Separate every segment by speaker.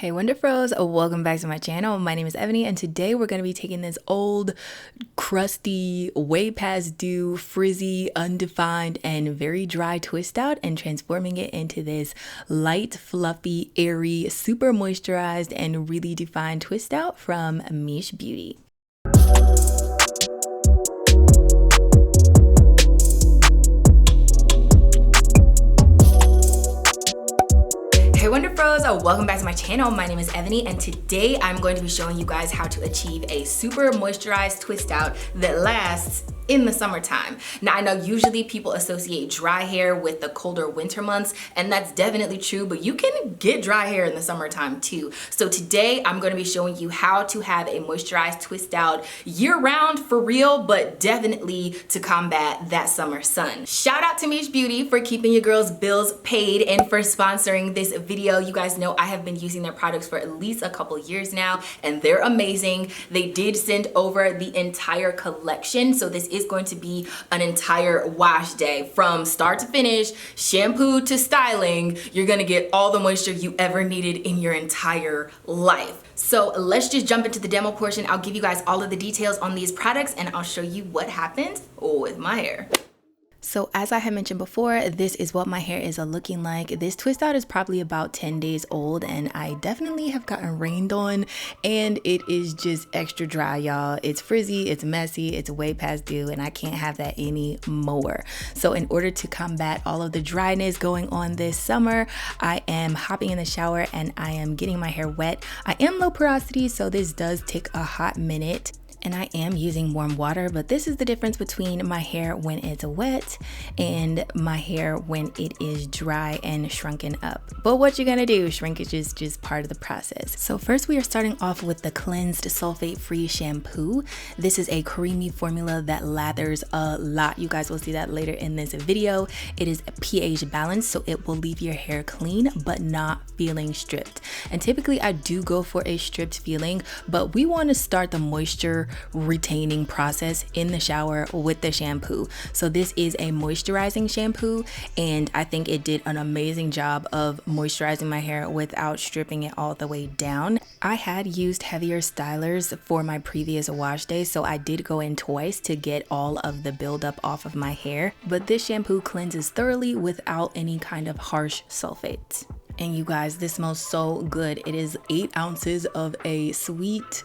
Speaker 1: Hey Wonderfros, welcome back to my channel. My name is eVani and today we're going to be taking this old, crusty, way past due, frizzy, undefined, and very dry twist out and transforming it into this light, fluffy, airy, super moisturized, and really defined twist out from Miche Beauty. Hey Wonderfros, welcome back to my channel. My name is eVani and today I'm going to be showing you guys how to achieve a super moisturized twist out that lasts in the summertime. Now I know usually people associate dry hair with the colder winter months, and that's definitely true, but you can get dry hair in the summertime too. So today I'm going to be showing you how to have a moisturized twist out year round for real, but definitely to combat that summer sun. Shout out to Miche Beauty for keeping your girls' bills paid and for sponsoring this video. You guys know I have been using their products for at least a couple years now and they're amazing. They did send over the entire collection, so this is going to be an entire wash day from start to finish, shampoo to styling. You're gonna get all the moisture you ever needed in your entire life. So let's just jump into the demo portion. I'll give you guys all of the details on these products and I'll show you what happens with my hair. So as I had mentioned before, this is what my hair is looking like. This twist out is probably about 10 days old and I definitely have gotten rained on and it is just extra dry, y'all. It's frizzy, it's messy, it's way past due, and I can't have that anymore. So in order to combat all of the dryness going on this summer, I am hopping in the shower and I am getting my hair wet. I am low porosity, so this does take a hot minute. And I am using warm water, but this is the difference between my hair when it's wet and my hair when it is dry and shrunken up. But what you're gonna do, shrinkage is just part of the process. So first we are starting off with the cleansed sulfate-free shampoo. This is a creamy formula that lathers a lot. You guys will see that later in this video. It is pH balanced, so it will leave your hair clean but not feeling stripped. And typically I do go for a stripped feeling, but we want to start the moisture retaining process in the shower with the shampoo. So this is a moisturizing shampoo and I think it did an amazing job of moisturizing my hair without stripping it all the way down. I had used heavier stylers for my previous wash day, so I did go in twice to get all of the buildup off of my hair, but this shampoo cleanses thoroughly without any kind of harsh sulfates. And you guys, this smells so good. It is 8 ounces of a sweet,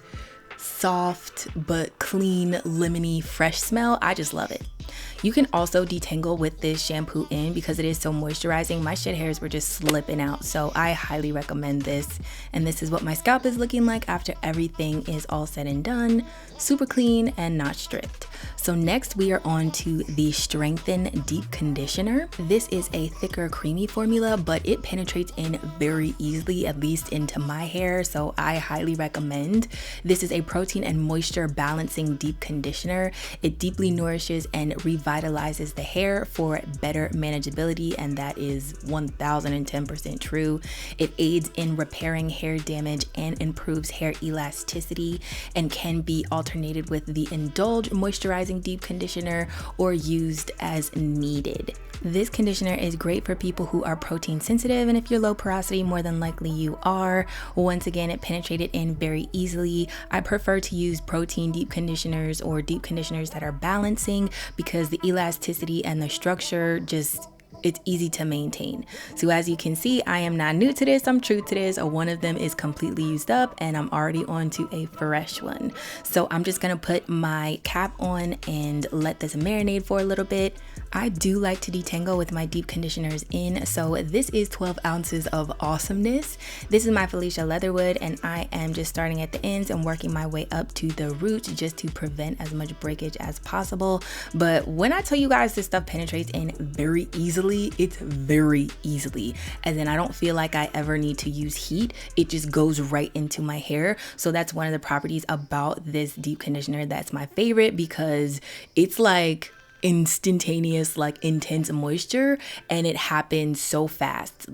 Speaker 1: soft but clean, lemony, fresh smell. I just love it. You can also detangle with this shampoo in because it is so moisturizing. My shed hairs were just slipping out, so I highly recommend this. And this is what my scalp is looking like after everything is all said and done. Super clean and not stripped. So next we are on to the Strengthen Deep Conditioner. This is a thicker, creamy formula, but it penetrates in very easily, at least into my hair, so I highly recommend. This is a protein and moisture balancing deep conditioner. It deeply nourishes and revitalizes the hair for better manageability, and that is 1010% true. It aids in repairing hair damage and improves hair elasticity and can be alternated with the Indulge Moisturizing Deep Conditioner or used as needed. This conditioner is great for people who are protein sensitive, and if you're low porosity, more than likely you are. Once again, it penetrated in very easily. I prefer to use protein deep conditioners or deep conditioners that are balancing because the elasticity and the structure it's easy to maintain. So as you can see, I am not new to this, I'm true to this. One of them is completely used up and I'm already on to a fresh one. So I'm just gonna put my cap on and let this marinate for a little bit. I do like to detangle with my deep conditioners in, so this is 12 ounces of awesomeness. This is my Felicia Leatherwood and I am just starting at the ends and working my way up to the roots just to prevent as much breakage as possible. But when I tell you guys this stuff penetrates in very easily, it's very easily, as in I don't feel like I ever need to use heat. It just goes right into my hair. So that's one of the properties about this deep conditioner that's my favorite, because it's like instantaneous, like intense moisture, and it happens so fast.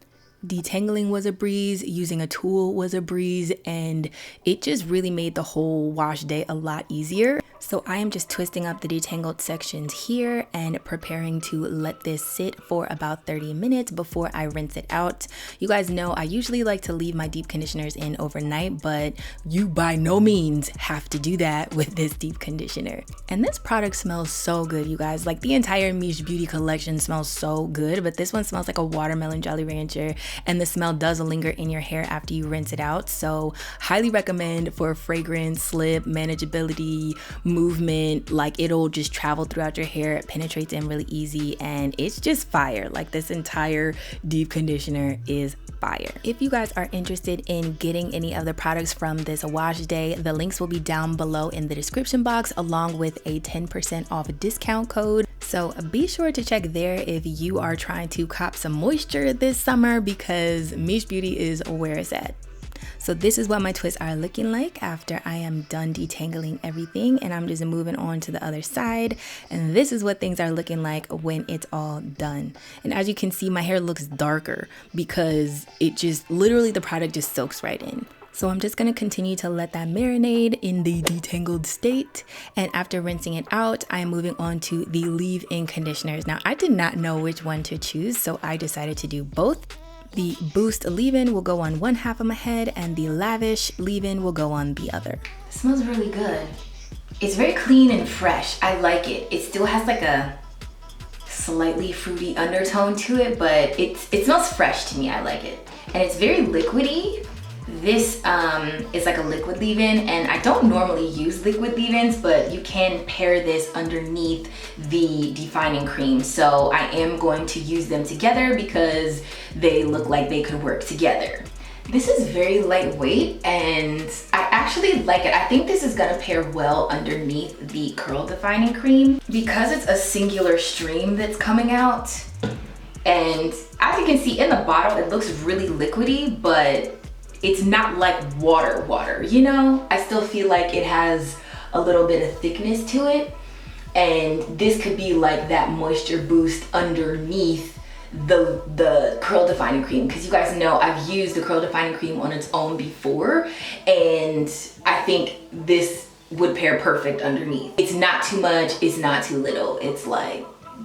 Speaker 1: Detangling was a breeze, using a tool was a breeze, and it just really made the whole wash day a lot easier. So I am just twisting up the detangled sections here and preparing to let this sit for about 30 minutes before I rinse it out. You guys know I usually like to leave my deep conditioners in overnight, but you by no means have to do that with this deep conditioner. And this product smells so good, you guys. Like the entire Miche Beauty collection smells so good, but this one smells like a watermelon Jolly Rancher, and the smell does linger in your hair after you rinse it out. So highly recommend for fragrance, slip, manageability, movement. Like it'll just travel throughout your hair, it penetrates in really easy, and it's just fire. Like this entire deep conditioner is fire. If you guys are interested in getting any of the products from this wash day, the links will be down below in the description box, along with a 10% off discount code. So be sure to check there if you are trying to cop some moisture this summer, because Miche Beauty is where it's at. So this is what my twists are looking like after I am done detangling everything, and I'm just moving on to the other side. And this is what things are looking like when it's all done. And as you can see, my hair looks darker because it just literally, the product just soaks right in. So I'm just gonna continue to let that marinate in the detangled state. And after rinsing it out, I'm moving on to the leave-in conditioners. Now, I did not know which one to choose, so I decided to do both. The Boost leave-in will go on one half of my head, and the Lavish leave-in will go on the other. It smells really good. It's very clean and fresh. I like it. It still has like a slightly fruity undertone to it, but it smells fresh to me. I like it. And it's very liquidy. This is like a liquid leave-in, and I don't normally use liquid leave-ins, but you can pair this underneath the defining cream. So I am going to use them together because they look like they could work together. This is very lightweight and I actually like it. I think this is gonna pair well underneath the curl defining cream because it's a singular stream that's coming out. And as you can see in the bottle, it looks really liquidy, but it's not like water, you know? I still feel like it has a little bit of thickness to it. And this could be like that moisture boost underneath the curl defining cream, because you guys know I've used the curl defining cream on its own before, and I think this would pair perfect underneath. It's not too much, it's not too little. It's like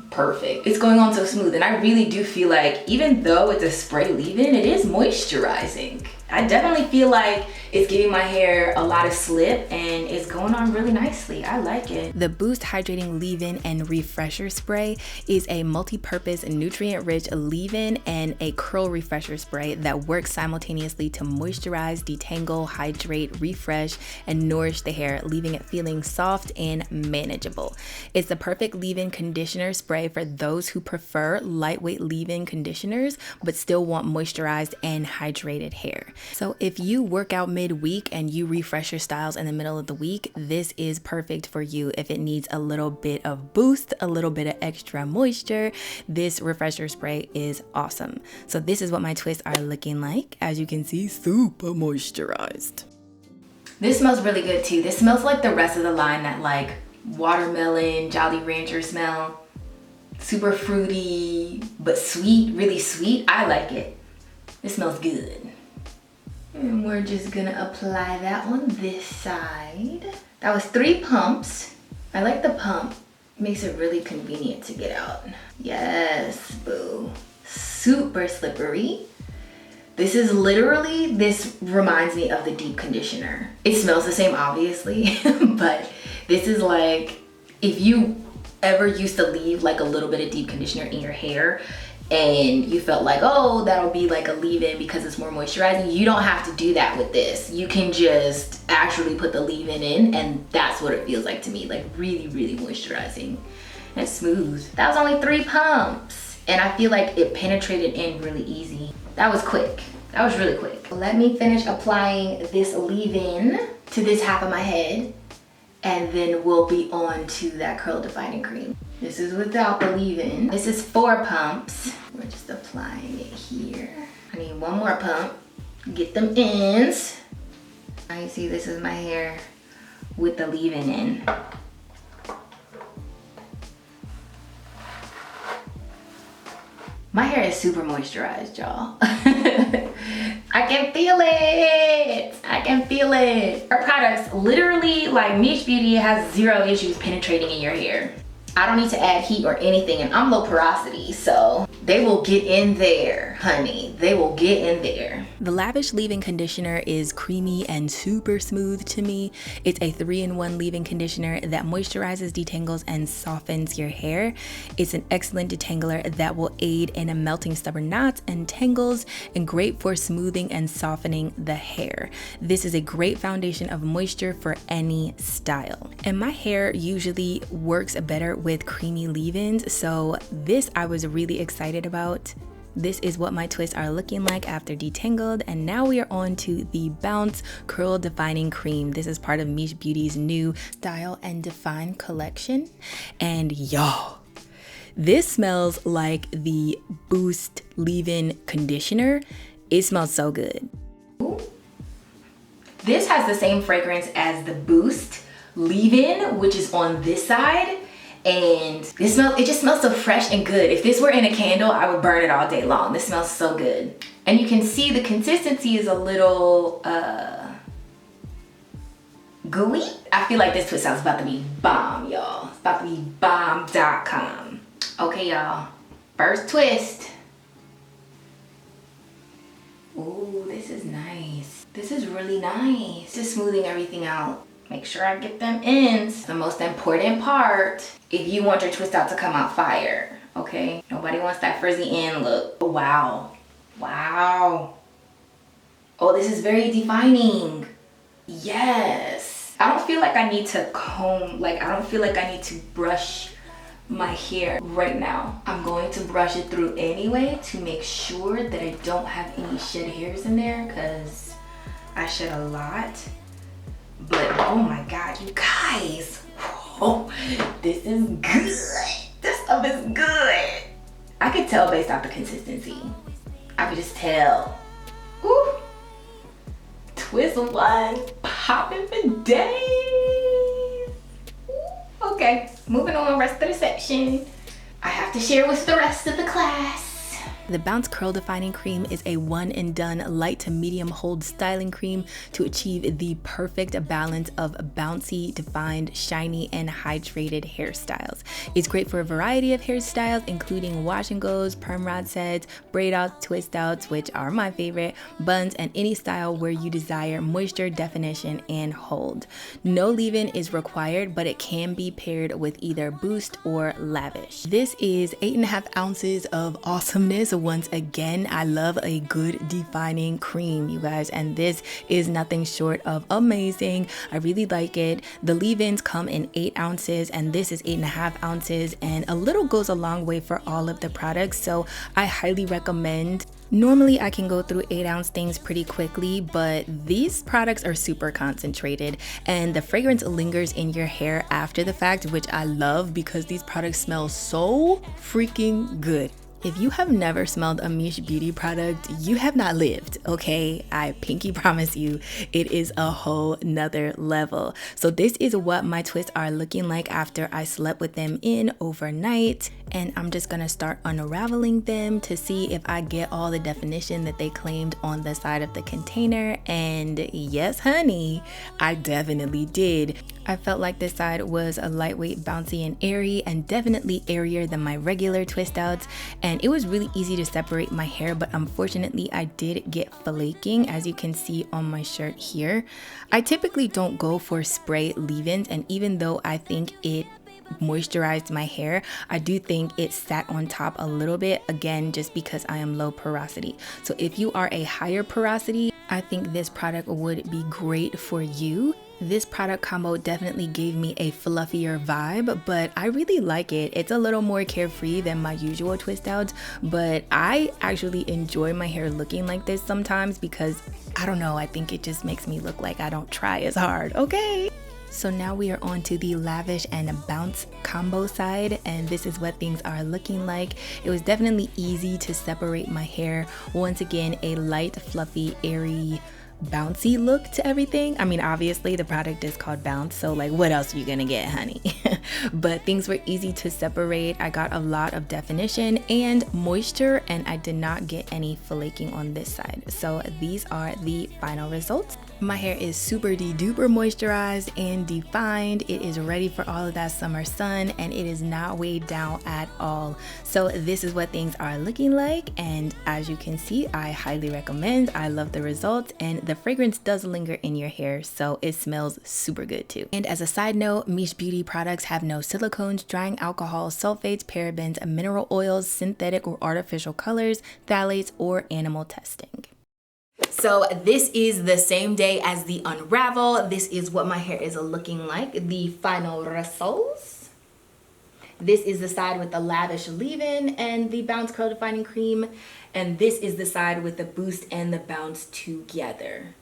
Speaker 1: perfect. It's going on so smooth, and I really do feel like even though it's a spray leave-in, it is moisturizing. I definitely feel like it's giving my hair a lot of slip, and it's going on really nicely. I like it. The Boost Hydrating Leave-In and Refresher Spray is a multi-purpose nutrient-rich leave-in and a curl refresher spray that works simultaneously to moisturize, detangle, hydrate, refresh, and nourish the hair, leaving it feeling soft and manageable. It's the perfect leave-in conditioner spray for those who prefer lightweight leave-in conditioners but still want moisturized and hydrated hair. So if you work out midweek and you refresh your styles in the middle of the week, this is perfect for you. If it needs a little bit of boost, a little bit of extra moisture, this refresher spray is awesome. So this is what my twists are looking like. As you can see, super moisturized. This smells really good too. This smells like the rest of the line, that like watermelon, Jolly Rancher smell. Super fruity, but sweet, really sweet. I like it. It smells good. And we're just gonna apply that on this side. That was 3 pumps. I like the pump. It makes it really convenient to get out. Yes, boo. Super slippery. This is literally, this reminds me of the deep conditioner. It smells the same, obviously, but this is like, if you ever used to leave like a little bit of deep conditioner in your hair and you felt like, oh, that'll be like a leave-in because it's more moisturizing, you don't have to do that with this. You can just actually put the leave-in in, and that's what it feels like to me, like really, really moisturizing and smooth. That was only 3 pumps, and I feel like it penetrated in really easy. That was quick. That was really quick. Let me finish applying this leave-in to this half of my head, and then we'll be on to that curl defining cream. This is without the leave-in. This is 4 pumps. We're just applying it here. I need 1 more pump. Get them ends. Now you see this is my hair with the leave-in in. My hair is super moisturized, y'all. I can feel it. I I can feel it. Our products literally, like Miche Beauty has 0 issues penetrating in your hair. I don't need to add heat or anything, and I'm low porosity, so they will get in there, honey. They will get in there. The Lavish leave-in conditioner is creamy and super smooth to me. It's a 3-in-1 leave-in conditioner that moisturizes, detangles, and softens your hair. It's an excellent detangler that will aid in melting stubborn knots and tangles, and great for smoothing and softening the hair. This is a great foundation of moisture for any style. And my hair usually works better with creamy leave-ins, so this I was really excited about. This is what my twists are looking like after detangled, and now we are on to the Bounce Curl Defining Cream. This is part of Miche Beauty's new Style and Define collection, and y'all, this smells like the Boost leave-in conditioner. It smells so good. Ooh. This has the same fragrance as the Boost leave-in, which is on this side. And it just smells so fresh and good. If this were in a candle, I would burn it all day long. This smells so good. And you can see the consistency is a little gooey. I feel like this twist out is about to be bomb, y'all. It's about to be bomb.com. Okay, y'all. First twist. Ooh, this is nice. This is really nice. Just smoothing everything out. Make sure I get them ends. The most important part, if you want your twist out to come out fire, okay? Nobody wants that frizzy end look. Oh, wow. Wow. Oh, this is very defining. Yes. I don't feel like I need to comb, like I don't feel like I need to brush my hair right now. I'm going to brush it through anyway to make sure that I don't have any shed hairs in there, because I shed a lot. But oh my God, you guys, oh, this is good. This stuff is good. I could tell based off the consistency. I could just tell. Ooh. Twist 1, popping for days. Ooh. Okay, moving on, rest of the section. I have to share with the rest of the class. The Bounce Curl Defining Cream is a one and done light to medium hold styling cream to achieve the perfect balance of bouncy, defined, shiny, and hydrated hairstyles. It's great for a variety of hairstyles, including wash and goes, perm rod sets, braid outs, twist outs, which are my favorite, buns, and any style where you desire moisture, definition, and hold. No leave-in is required, but it can be paired with either Boost or Lavish. This is 8.5 ounces of awesomeness. Once again, I love a good defining cream, you guys, and this is nothing short of amazing. I really like it. The leave-ins come in 8 ounces, and this is 8.5 ounces, and a little goes a long way for all of the products, so I highly recommend. Normally I can go through 8-ounce things pretty quickly, but these products are super concentrated, and the fragrance lingers in your hair after the fact, which I love because these products smell so freaking good. If you have never smelled a Miche Beauty product, you have not lived, okay? I pinky promise you, it is a whole nother level. So this is what my twists are looking like after I slept with them in overnight. And I'm just gonna start unraveling them to see if I get all the definition that they claimed on the side of the container. And yes, honey, I definitely did. I felt like this side was a lightweight, bouncy, and airy, and definitely airier than my regular twist outs. And it was really easy to separate my hair, but unfortunately I did get flaking, as you can see on my shirt here. I typically don't go for spray leave-ins, and even though I think it moisturized my hair, I do think it sat on top a little bit, again just because I am low porosity. So if you are a higher porosity, I think this product would be great for you. This product combo definitely gave me a fluffier vibe, but I really like it. It's a little more carefree than my usual twist outs, but I actually enjoy my hair looking like this sometimes because, I don't know, I think it just makes me look like I don't try as hard, okay? So now we are on to the Lavish and Bounce combo side, and this is what things are looking like. It was definitely easy to separate my hair. Once again, a light, fluffy, airy, bouncy look to everything. I mean, obviously the product is called Bounce, so like what else are you gonna get, honey? But things were easy to separate. I got a lot of definition and moisture, and I did not get any flaking on this side. So these are the final results. My hair is super duper moisturized and defined. It is ready for all of that summer sun and it is not weighed down at all. So this is what things are looking like, and as you can see, I highly recommend. I love the results, and the fragrance does linger in your hair, so it smells super good too. And as a side note, Miche Beauty products have no silicones, drying alcohol, sulfates, parabens, mineral oils, synthetic or artificial colors, phthalates, or animal testing. So this is the same day as the unravel. This is what my hair is looking like, the final results. This is the side with the lavish leave-in and the bounce curl defining cream, and this is the side with the boost and the bounce together.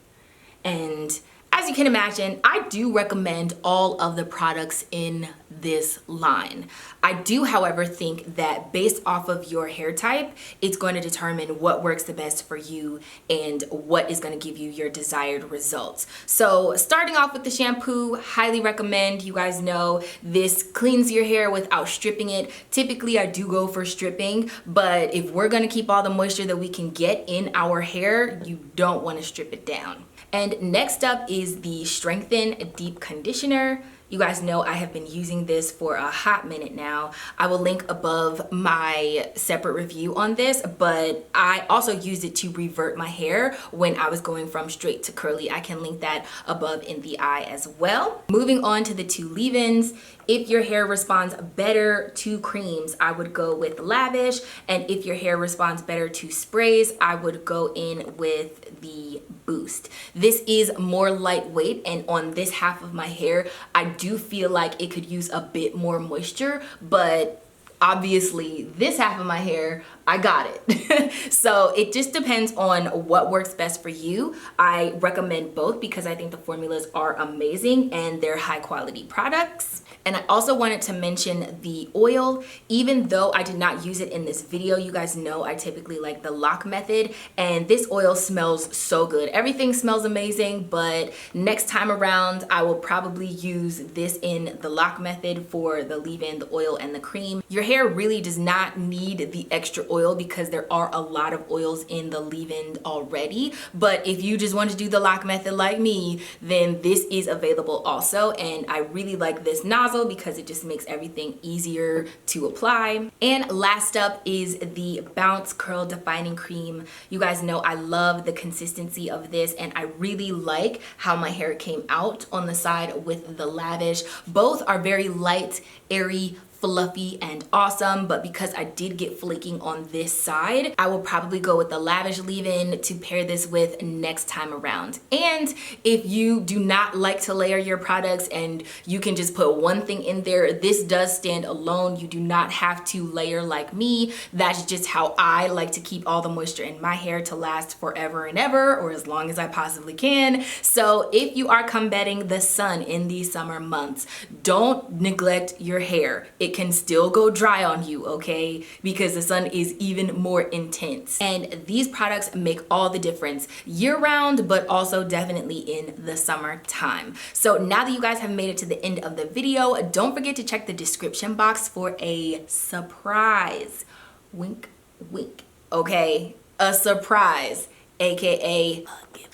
Speaker 1: And as you can imagine, I do recommend all of the products in this line. I do, however, think that based off of your hair type, it's going to determine what works the best for you and what is going to give you your desired results. So starting off with the shampoo, highly recommend. You guys know this cleans your hair without stripping it. Typically, I do go for stripping, but if we're going to keep all the moisture that we can get in our hair, you don't want to strip it down. And next up is the Strengthen Deep Conditioner. You guys know I have been using this for a hot minute now. I will link above my separate review on this, but I also used it to revert my hair when I was going from straight to curly. I can link that above in the eye as well. Moving on to the two leave-ins. If your hair responds better to creams, I would go with Lavish. And if your hair responds better to sprays, I would go in with the Boost. This is more lightweight, and on this half of my hair, I do feel like it could use a bit more moisture, but obviously this half of my hair, I got it. So it just depends on what works best for you. I recommend both because I think the formulas are amazing and they're high quality products. And I also wanted to mention the oil. Even though I did not use it in this video, you guys know I typically like the lock method, and this oil smells so good. Everything smells amazing, but next time around I will probably use this in the lock method for the leave-in, the oil, and the cream. Your hair really does not need the extra oil because there are a lot of oils in the leave-in already, but if you just want to do the lock method like me, then this is available also, and I really like this nozzle because it just makes everything easier to apply. And last up is the Bounce Curl Defining Cream. You guys know I love the consistency of this, and I really like how my hair came out on the side with the Lavish. Both are very light, airy, fluffy, and awesome, but because I did get flaking on this side, I will probably go with the Lavish leave-in to pair this with next time around. And if you do not like to layer your products and you can just put one thing in there, this does stand alone. You do not have to layer like me. That's just how I like to keep all the moisture in my hair to last forever and ever, or as long as I possibly can. So if you are combating the sun in these summer months, don't neglect your hair. It can still go dry on you, okay? Because the sun is even more intense. And these products make all the difference year round, but also definitely in the summertime. So now that you guys have made it to the end of the video, don't forget to check the description box for a surprise. Wink, wink, okay? A surprise, AKA a giveaway.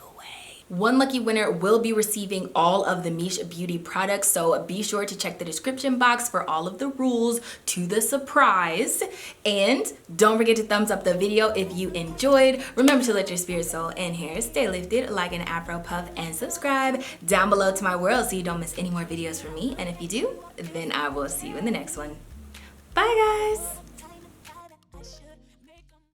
Speaker 1: One lucky winner will be receiving all of the Miche Beauty products, so be sure to check the description box for all of the rules to the surprise. And don't forget to thumbs up the video if you enjoyed. Remember to let your spirit, soul, and hair stay lifted like an afro puff, and subscribe down below to my world so you don't miss any more videos from me. And if you do, then I will see you in the next one. Bye guys!